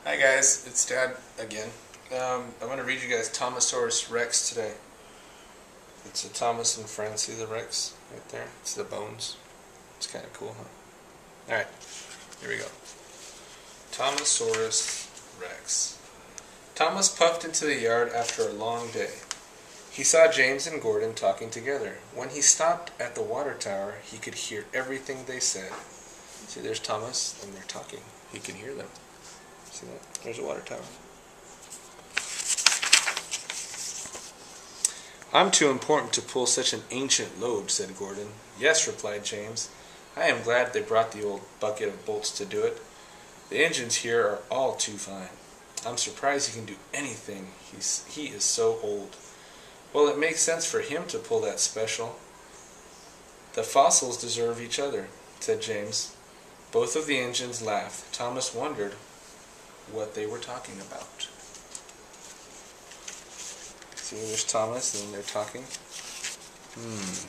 Hi guys, it's Dad again. I'm going to read you guys Thomasauras Rex today. It's a Thomas and Friends. See the Rex right there? It's the bones. It's kind of cool, huh? Alright, here we go. Thomasauras Rex. Thomas puffed into the yard after a long day. He saw James and Gordon talking together. When he stopped at the water tower, he could hear everything they said. See, there's Thomas, and they're talking. He can hear them. See that? There's a water tower. "I'm too important to pull such an ancient load," said Gordon. "Yes," replied James. "I am glad they brought the old bucket of bolts to do it. The engines here are all too fine. I'm surprised he can do anything. He is so old." "Well, it makes sense for him to pull that special." "The fossils deserve each other," said James. Both of the engines laughed. Thomas wondered what they were talking about. See, there's Thomas, and they're talking.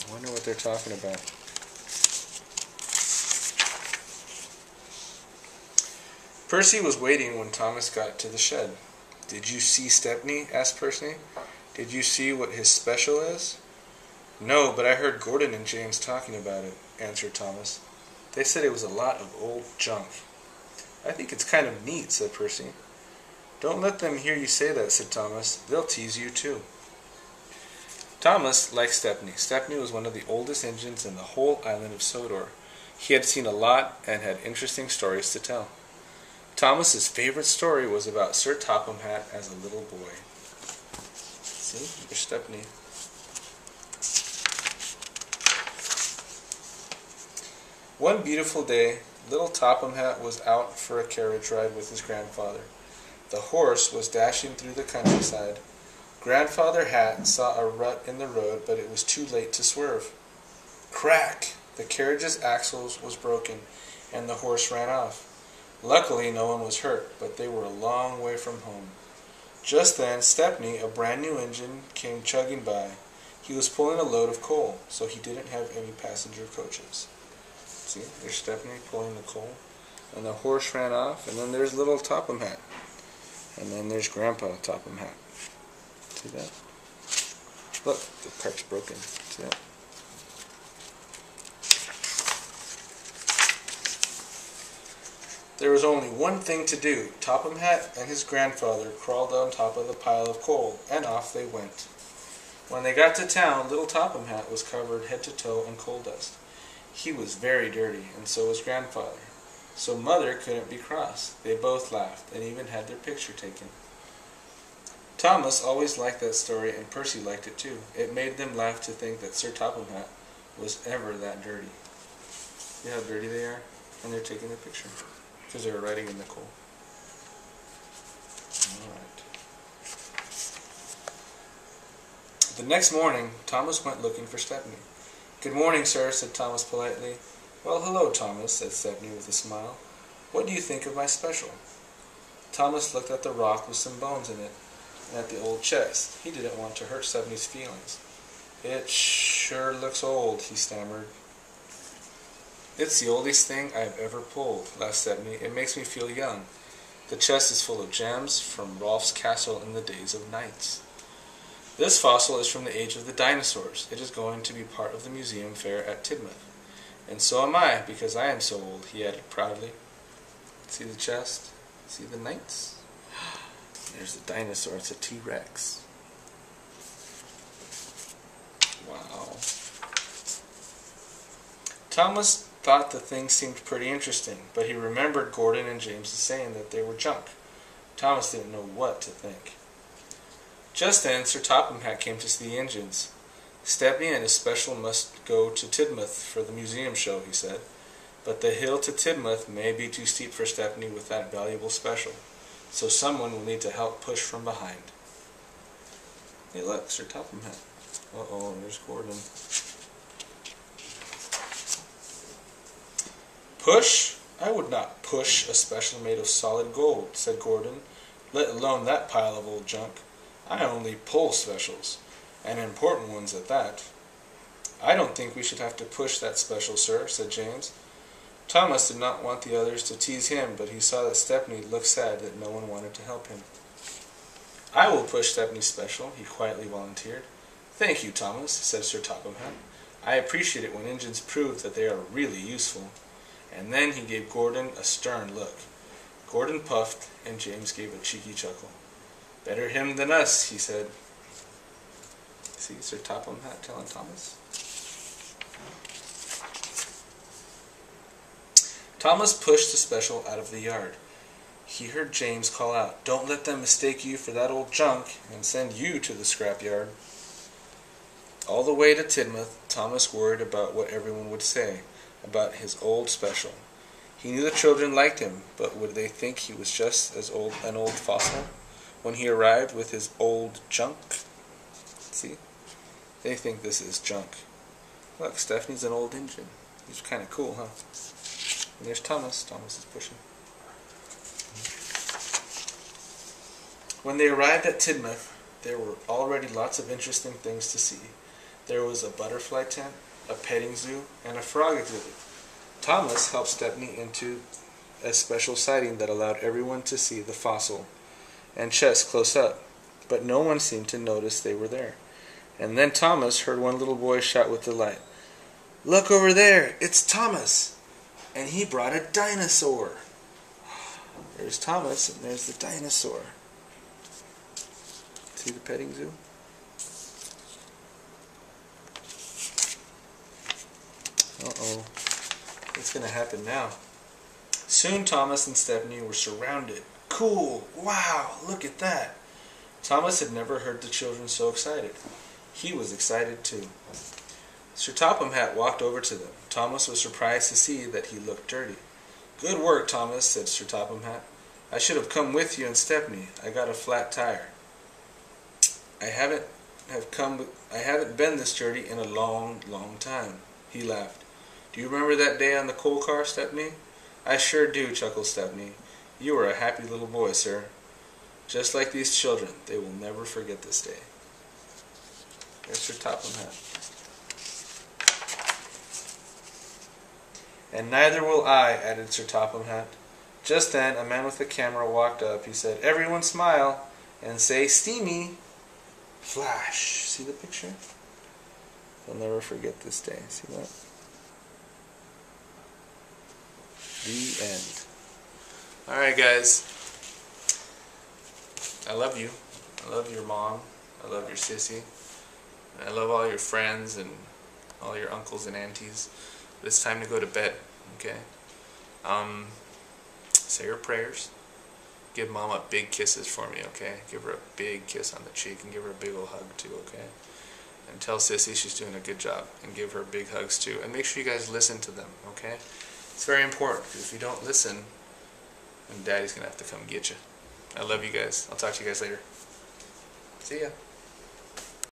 Wonder what they're talking about. Percy was waiting when Thomas got to the shed. "Did you see Stepney?" asked Percy. "Did you see what his special is?" "No, but I heard Gordon and James talking about it," answered Thomas. "They said it was a lot of old junk." "I think it's kind of neat," said Percy. "Don't let them hear you say that," said Thomas. "They'll tease you too." Thomas liked Stepney. Stepney was one of the oldest engines in the whole island of Sodor. He had seen a lot and had interesting stories to tell. Thomas's favorite story was about Sir Topham Hatt as a little boy. See, there's Stepney. One beautiful day, little Topham Hatt was out for a carriage ride with his grandfather. The horse was dashing through the countryside. Grandfather Hatt saw a rut in the road, but it was too late to swerve. Crack! The carriage's axle was broken, and the horse ran off. Luckily, no one was hurt, but they were a long way from home. Just then, Stepney, a brand new engine, came chugging by. He was pulling a load of coal, so he didn't have any passenger coaches. See, there's Stepney pulling the coal, and the horse ran off, and then there's little Topham Hatt, and then there's Grandpa Topham Hatt. See that? Look, the part's broken. See that? There was only one thing to do. Topham Hatt and his grandfather crawled on top of the pile of coal, and off they went. When they got to town, little Topham Hatt was covered head to toe in coal dust. He was very dirty, and so was Grandfather. So Mother couldn't be cross. They both laughed, and even had their picture taken. Thomas always liked that story, and Percy liked it too. It made them laugh to think that Sir Topham Hatt was ever that dirty. See how dirty they are? And they're taking their picture, because they were riding in the coal. Alright. The next morning, Thomas went looking for Stepney. "Good morning, sir," said Thomas politely. "Well, hello, Thomas," said Stepney with a smile. "What do you think of my special?" Thomas looked at the rock with some bones in it, and at the old chest. He didn't want to hurt Stepney's feelings. "It sure looks old," he stammered. "It's the oldest thing I've ever pulled," laughed Stepney. "It makes me feel young. The chest is full of gems from Rolf's castle in the days of knights. This fossil is from the age of the dinosaurs. It is going to be part of the museum fair at Tidmouth. And so am I, because I am so old," he added proudly. See the chest? See the knights? There's the dinosaur. It's a T-Rex. Wow. Thomas thought the thing seemed pretty interesting, but he remembered Gordon and James saying that they were junk. Thomas didn't know what to think. Just then, Sir Topham Hatt came to see the engines. "Stepney and his special must go to Tidmouth for the museum show," he said. "But the hill to Tidmouth may be too steep for Stepney with that valuable special, so someone will need to help push from behind." Hey, look, Sir Topham Hatt. Uh-oh, there's Gordon. "Push? I would not push a special made of solid gold," said Gordon, "let alone that pile of old junk. I only pull specials, and important ones at that." "I don't think we should have to push that special, sir," said James. Thomas did not want the others to tease him, but he saw that Stepney looked sad that no one wanted to help him. "I will push Stepney's special," he quietly volunteered. "Thank you, Thomas," said Sir Topham Hatt. "I appreciate it when engines prove that they are really useful." And then he gave Gordon a stern look. Gordon puffed, and James gave a cheeky chuckle. "Better him than us," he said. See Sir Topham Hatt telling Thomas? Thomas pushed the special out of the yard. He heard James call out, "Don't let them mistake you for that old junk and send you to the scrapyard." All the way to Tidmouth, Thomas worried about what everyone would say about his old special. He knew the children liked him, but would they think he was just as old an old fossil when he arrived with his old junk? See? They think this is junk. Look, Stepney's an old engine. He's kind of cool, huh? And there's Thomas. Thomas is pushing. When they arrived at Tidmouth, there were already lots of interesting things to see. There was a butterfly tent, a petting zoo, and a frog exhibit. Thomas helped Stepney into a special sighting that allowed everyone to see the fossil and chest close up, but no one seemed to notice they were there. And then Thomas heard one little boy shout with delight, "Look over there, it's Thomas! And he brought a dinosaur!" There's Thomas, and there's the dinosaur. See the petting zoo? Uh-oh. What's going to happen now? Soon Thomas and Stepney were surrounded. "Cool! Wow! Look at that!" Thomas had never heard the children so excited. He was excited too. Sir Topham Hatt walked over to them. Thomas was surprised to see that he looked dirty. "Good work, Thomas," said Sir Topham Hatt. "I should have come with you and Stepney. I got a flat tire. I haven't been this dirty in a long, long time." He laughed. "Do you remember that day on the coal car, Stepney?" "I sure do," chuckled Stepney. "You were a happy little boy, sir. Just like these children, they will never forget this day." There's Sir Topham Hatt. "And neither will I," added Sir Topham Hatt. Just then, a man with a camera walked up. He said, "Everyone smile and say steamy." Flash. See the picture? They'll never forget this day. See that? The end. Alright, guys. I love you. I love your mom. I love your sissy. I love all your friends and all your uncles and aunties. But it's time to go to bed, okay? Say your prayers. Give Mama big kisses for me, okay? Give her a big kiss on the cheek and give her a big old hug too, okay? And tell Sissy she's doing a good job and give her big hugs too. And make sure you guys listen to them, okay? It's very important, because if you don't listen, then Daddy's going to have to come get you. I love you guys. I'll talk to you guys later. See ya.